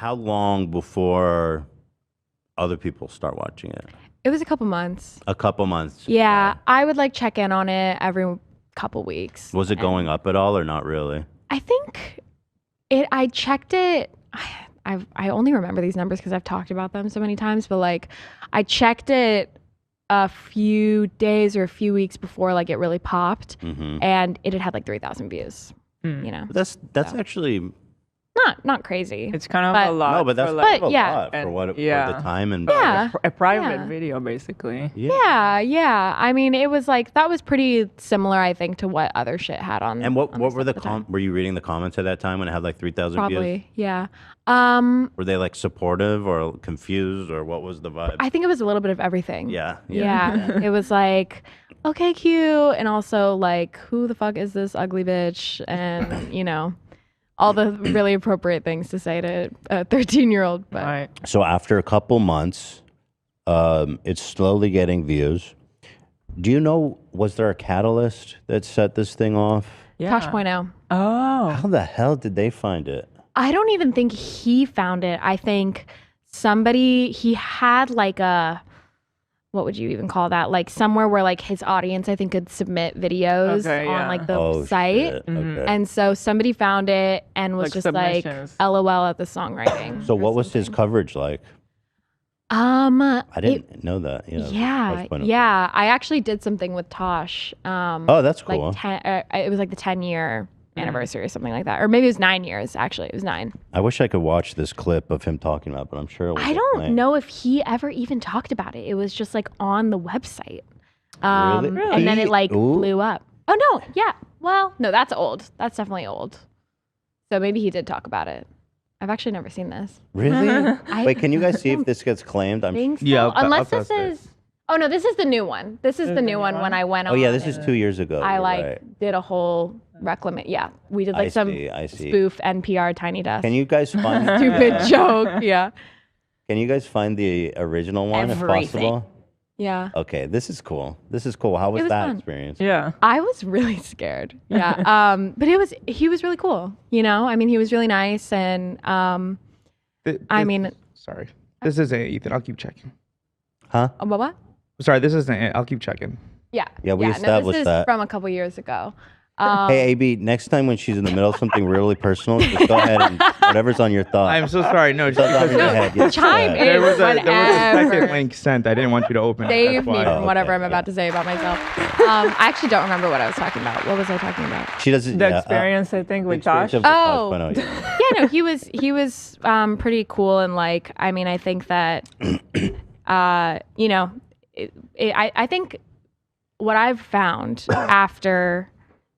how long before other people start watching it? It was a couple months. A couple months. Yeah, I would like check in on it every couple weeks. Was it going up at all or not really? I think I checked it. I only remember these numbers because I've talked about them so many times, but like I checked it a few days or a few weeks before like it really popped, and it had like 3,000 views. You know, But that's actually not crazy. It's kind of a lot. no, but that's for, like, like, a yeah. lot for And- what for yeah. the time and Yeah. a private Yeah. video, basically. Yeah. I mean, it was like that was pretty similar, I think, to what other shit had on. And what on were the time. were you reading the comments at that time when it had like 3,000 views? Probably, yeah. Were they like supportive or confused or what was the vibe? I think it was a little bit of everything. Yeah. It was like, okay, cute, and also like, who the fuck is this ugly bitch? And you know, all the really appropriate things to say to a 13-year-old. But Right. So after a couple months, it's slowly getting views. Do you know, was there a catalyst that set this thing off? Yeah. Tosh.O. Oh. How the hell did they find it? I don't even think he found it. I think he had like what would you even call that? Like somewhere where like his audience, I think, could submit videos Okay, on yeah. like the site. Shit. Okay. And so somebody found it and was Like just like, submissions. LOL at the songwriting. So or what was his something. coverage like? I I didn't know that. Yeah. I actually did something with Tosh. Oh, that's cool. Like it was like the 10-year anniversary or something like that, or maybe it was 9 years. Actually, it was 9. I wish I could watch this clip of him talking about it, but I'm sure it was I don't know if he ever even talked about it. It was just like on the website, Really? and then it like Ooh. blew up. Oh no, yeah. Well, no, that's old. That's definitely old. So maybe he did talk about it. I've actually never seen this. Really? I Wait, can you guys see if this gets claimed? think so. Yeah, I'll Unless post this is. Oh no, this is the new one. This is the new one when I went on. Oh yeah, this and is 2 years ago. I You're like right. did a whole reclamation. Yeah, we did like some I see. spoof NPR Tiny Desk. Can you guys find Stupid joke. Yeah. Can you guys find the original one if Everything. possible? Yeah. Okay, this is cool. This is cool. How was was that fun. experience? Yeah. I was really scared. Yeah. But he was really cool. You know, I mean, he was really nice. And I mean, Sorry. This isn't Ethan. I'll keep checking. Huh? what? Sorry, this isn't it. I'll keep checking. Yeah. Yeah, we no, established this is that. from a couple years ago. Hey, AB, next time when she's in the middle of something really personal, just go ahead and whatever's on your thought. I'm so sorry. No, just Whatever's on because your head, just Chime say it. in. there was a Whatever. second link sent. I didn't want you to open it. Save That's me why. from whatever okay, I'm about to say about myself. I actually don't remember what I was talking about. What was I talking about? She doesn't. The yeah, experience, I think, the with experience Tosh. of the Oh. Tosh.O, yeah. Yeah, no, he was pretty cool, and like, I mean, I think that you know, I think what I've found after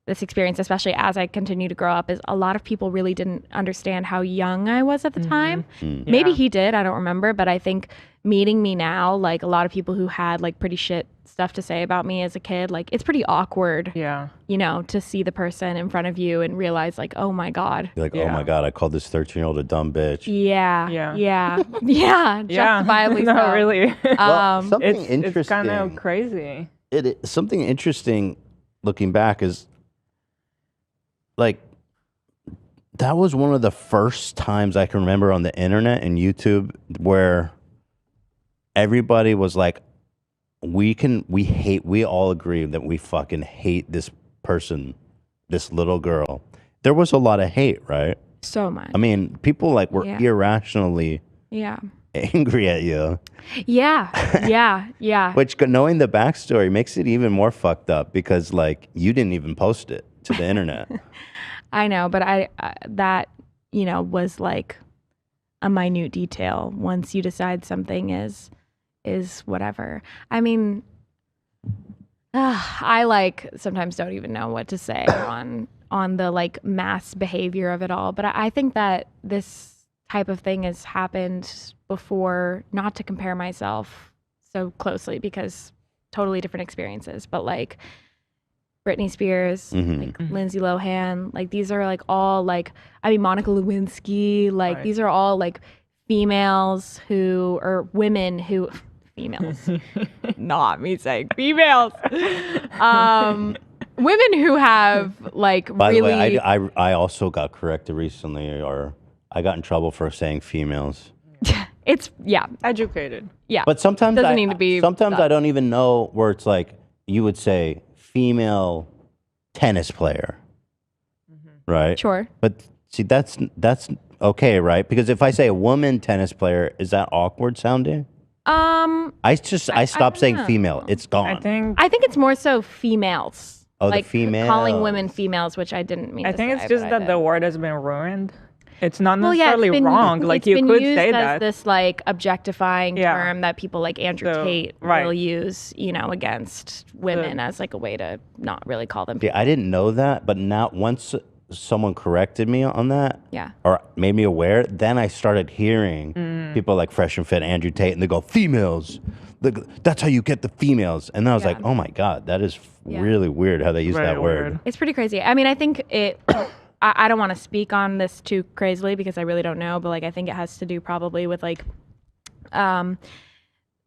this experience, especially as I continue to grow up, is a lot of people really didn't understand how young I was at the time. Maybe Yeah. he did, I don't remember, but I think meeting me now, like a lot of people who had like pretty shit stuff to say about me as a kid, like it's pretty awkward, Yeah. you know, to see the person in front of you and realize like, oh my God. You're like, oh Yeah. my God, I called this 13-year-old a dumb bitch. Yeah. Yeah. Yeah. Yeah. Justifiably no, so. really. Well, something it's interesting. kind of crazy. Something interesting looking back is like that was one of the first times I can remember on the internet and YouTube where everybody was like, we all agree that we fucking hate this person, this little girl. There was a lot of hate, right? So much. I mean, people like were Yeah. irrationally Yeah. angry at you, Yeah. Yeah. Yeah. which knowing the backstory makes it even more fucked up because like you didn't even post it to the internet. I know, but that, you know, was like a minute detail. Once you decide something is whatever. I mean, I like sometimes don't even know what to say on the like mass behavior of it all. But I think that this type of thing has happened before, not to compare myself so closely because totally different experiences, but like Britney Spears, like Lindsay Lohan, like these are like all like, I mean, Monica Lewinsky, like these are all like females who, or women who, females, not me saying females, women who have like By really. the way, I also got corrected recently, or I got in trouble for saying females. It's Educated. yeah. But sometimes Doesn't need to be Sometimes that. I don't even know where it's like you would say female tennis player, right? Sure. But see, that's okay, right? Because if I say a woman tennis player, is that awkward sounding? I stopped don't saying know. female. It's gone. I think it's more so females. Oh, the like calling women females. females, which I didn't mean. I to think say, it's just but I that the did. word has been ruined. It's not Well, yeah, necessarily wrong. Like it's you been could used say as that. this like objectifying Yeah. term that people like Andrew So, Tate right. will use, against women as like a way to not really call them. See, I didn't know that, but now once someone corrected me on that, Yeah. or made me aware, then I started hearing people like Fresh and Fit, Andrew Tate, and they go females. That's how you get the females. And then I was Yeah. like, oh my god, that is Yeah. really weird how they use Very that word. weird. It's pretty crazy. I mean, I think it. I don't want to speak on this too crazily because I really don't know, but like I think it has to do probably with like,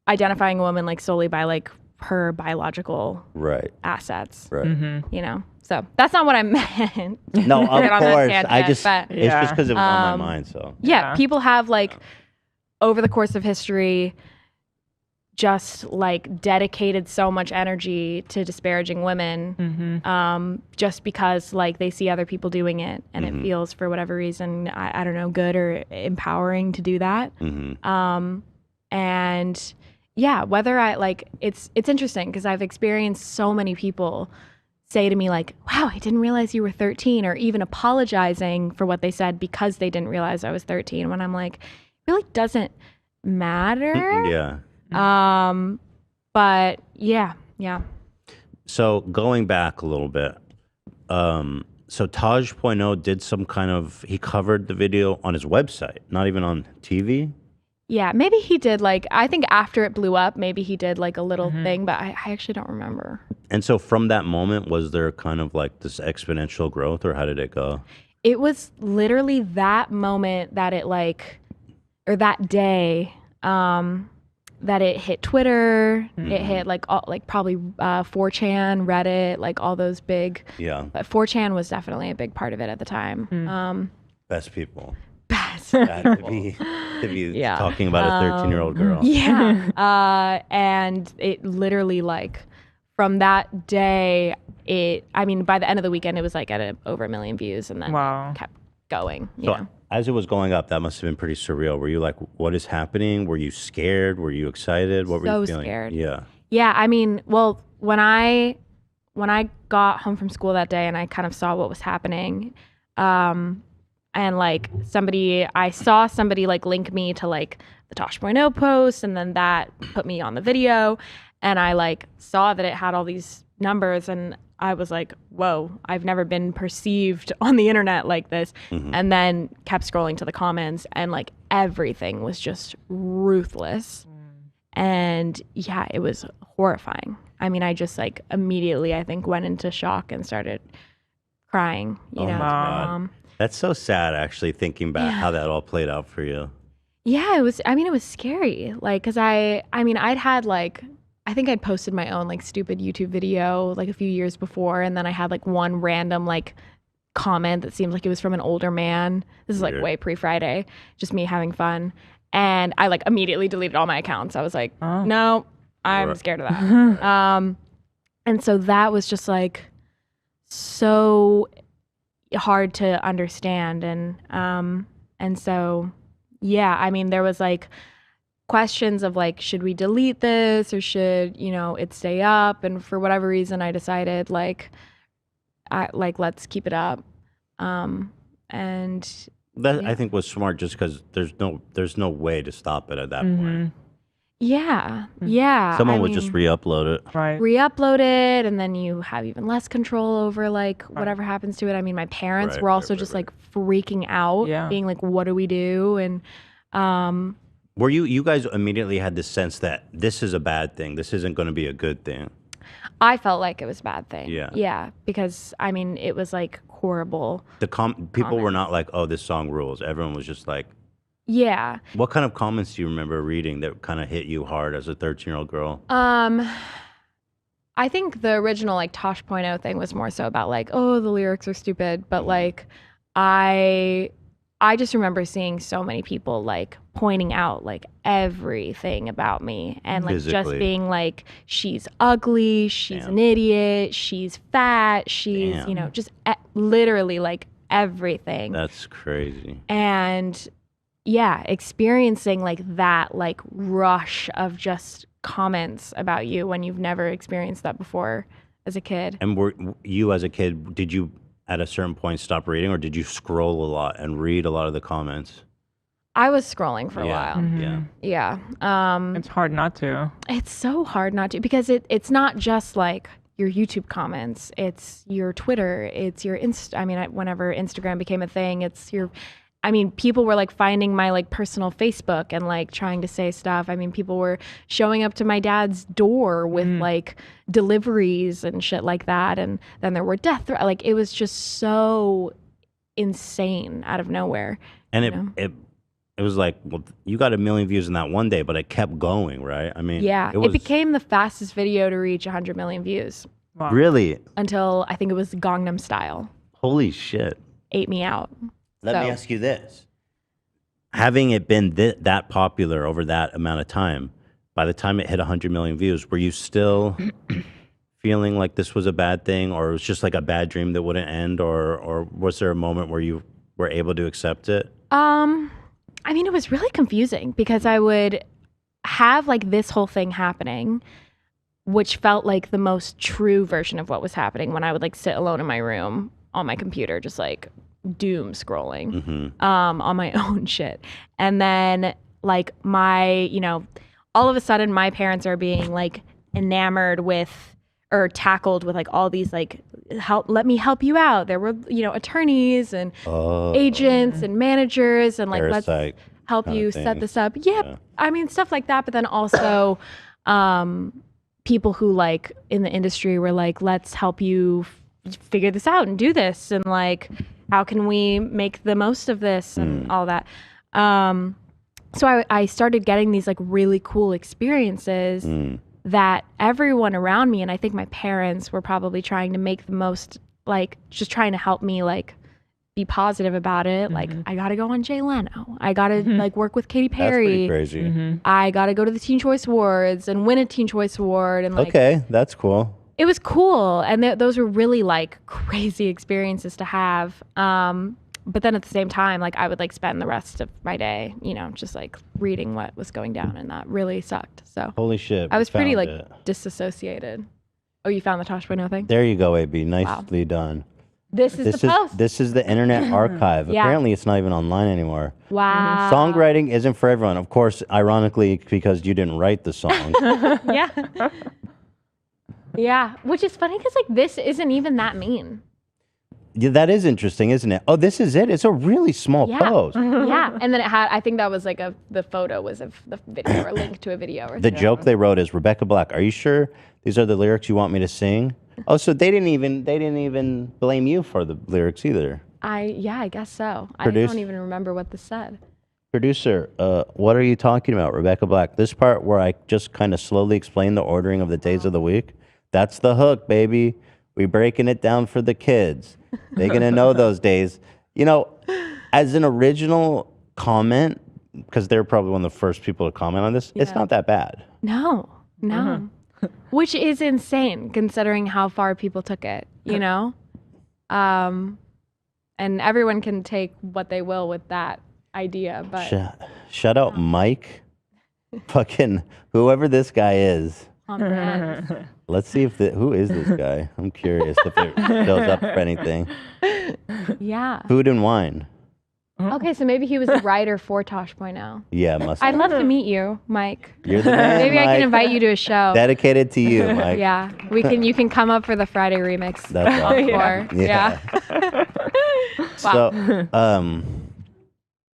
identifying a woman like solely by like her biological Right. assets. Right. So that's not what I meant. No, of Get on that course. tangent, I just but- it's just because it was on Um, my mind. So Yeah, Yeah. people have like over the course of history just like dedicated so much energy to disparaging women just because like they see other people doing it and it feels for whatever reason I don't know, good or empowering to do that. And yeah, whether I like it's interesting because I've experienced so many people say to me like, wow, I didn't realize you were 13, or even apologizing for what they said because they didn't realize I was 13, when I'm like, it really doesn't matter. yeah. But yeah. So going back a little bit, so Tosh.O did some kind of, he covered the video on his website, not even on TV. Yeah, maybe he did like, I think after it blew up, maybe he did like a little thing, but I actually don't remember. And so from that moment, was there kind of like this exponential growth, or how did it go? It was literally that moment that it like, or that day, that it hit Twitter, it hit like all, like probably 4chan, Reddit, like all those big. Yeah. But 4chan was definitely a big part of it at the time. Best people. Best. To be Yeah. talking about a 13-year-old girl. Yeah. And it literally like from that day, I mean, by the end of the weekend, it was like at over 1 million views, and then Wow. kept going. You So know? as it was going up, that must have been pretty surreal. Were you like, what is happening? Were you scared? Were you excited? What were So you feeling? scared. Yeah. Yeah, I mean, well, when I got home from school that day and I kind of saw what was happening, and like I saw somebody like link me to like the Tosh.O post, and then that put me on the video, and I like saw that it had all these numbers, and I was like, whoa, I've never been perceived on the internet like this. And then kept scrolling to the comments, and like everything was just ruthless. And yeah, it was horrifying. I mean, I just like immediately, I think, went into shock and started crying, you know, to my God. mom. That's so sad, actually, thinking back how that all played out for you. Yeah, it was scary. Like, cause I'd had like, I think I'd posted my own like stupid YouTube video like a few years before. And then I had like one random like comment that seemed like it was from an older man. This is like Weird. way pre-Friday, just me having fun. And I like immediately deleted all my accounts. I was like, no, I'm Right. scared of that. And so that was just like so hard to understand. And so, yeah, I mean, there was like questions of like, should we delete this or should, it stay up? And for whatever reason, I decided let's keep it up. And That I think was smart, just because there's no way to stop it at that point. yeah. Someone I would just mean, re-upload it. Right. re-upload it, and then you have even less control over like whatever happens to it. I mean, my parents Right, were also right, just right. like freaking out, Yeah. being like, what do we do? And Were you guys immediately had this sense that this is a bad thing, this isn't going to be a good thing? I felt like it was a bad thing. Yeah. Yeah, because I mean, it was like horrible. People were not like, oh, this song rules. Everyone was just like, Yeah. what kind of comments do you remember reading that kind of hit you hard as a 13-year-old girl? I think the original like Tosh.O thing was more so about like, oh, the lyrics are stupid, but like I I just remember seeing so many people like pointing out like everything about me and like just Physically. being like, she's ugly, she's Damn. an idiot, she's fat, she's, Damn. you know, just literally like everything. That's crazy. And yeah, experiencing like that like rush of just comments about you when you've never experienced that before as a kid. And were you as a kid, did you at a certain point stop reading, or did you scroll a lot and read a lot of the comments? I was scrolling for a Yeah. while. Yeah. Yeah. It's hard not to. It's so hard not to, because it's not just like your YouTube comments, it's your Twitter, it's your whenever Instagram became a thing, it's your, people were like finding my like personal Facebook and like trying to say stuff. People were showing up to my dad's door with like deliveries and shit like that. And then there were death threats. Like it was just so insane out of nowhere. And you know? it was like, well, you got 1 million views in that one day, but it kept going, right? Yeah, it was it became the fastest video to reach 100 million views Wow. really, until I think it was Gangnam Style. holy shit. Ate me out. Let me So- ask you this. Having it been that popular over that amount of time, by the time it hit 100 million views, were you still feeling like this was a bad thing, or it was just like a bad dream that wouldn't end, or was there a moment where you were able to accept it? It was really confusing because I would have like this whole thing happening, which felt like the most true version of what was happening when I would like sit alone in my room on my computer, just like doom scrolling on my own shit. And then like all of a sudden my parents are being like enamored with or tackled with like all these like let me help you out. There were, attorneys and agents and managers and like Parasite let's help kinda you thing. set this up. Yep. Stuff like that. But then also people who like in the industry were like, let's help you figure this out and do this. And like, how can we make the most of this and all that. So I started getting these like really cool experiences that everyone around me, and I think my parents were probably trying to make the most, like just trying to help me like be positive about it. Like I got to go on Jay Leno. I got to like work with Katy That's pretty Perry. crazy. I got to go to the Teen Choice Awards and win a Teen Choice Award. And like, Okay, that's cool. it was cool. And those were really like crazy experiences to have. But then at the same time, like I would like spend the rest of my day, just like reading what was going down, and that really sucked. So Holy shit. I we was pretty found like it. disassociated. Oh, you found the Tosh.O thing? There you go, AB. Nicely done. This is the post. This is the Internet Archive. Yeah. Apparently, it's not even online anymore. Wow. Songwriting isn't for everyone. Of course, ironically, because you didn't write the song. Yeah. Yeah. Which is funny because like this isn't even that mean. Yeah, that is interesting, isn't it? Oh, this is it? It's a really small Yeah. post. Yeah. And then it had, I think that was like the photo was of the video or link to a video or The something. joke they wrote is, Rebecca Black, are you sure these are the lyrics you want me to sing? Oh, so they didn't even blame you for the lyrics either. I guess so. Produce- I don't even remember what this said. Producer, what are you talking about, Rebecca Black? This part where I just kind of slowly explain the ordering of the days of the week, that's the hook, baby. We're breaking it down for the kids. They're going to know those days. As an original comment, because they're probably one of the first people to comment on this, it's Yeah. not that bad. No. Which is insane considering how far people took it, And everyone can take what they will with that idea, but Shout out Mike. Fucking whoever this guy is. on brand. Let's see who is this guy? I'm curious if it shows up for anything. Yeah. Food and wine. Okay, so maybe he was a writer for Tosh.O. Yeah, must. I'd love to meet you, Mike. You're the man. Maybe I Mike. can invite you to a show. Dedicated to you, Mike. Yeah, you can come up for the Friday remix. That's awesome. Encore. Yeah. Yeah. Wow. So,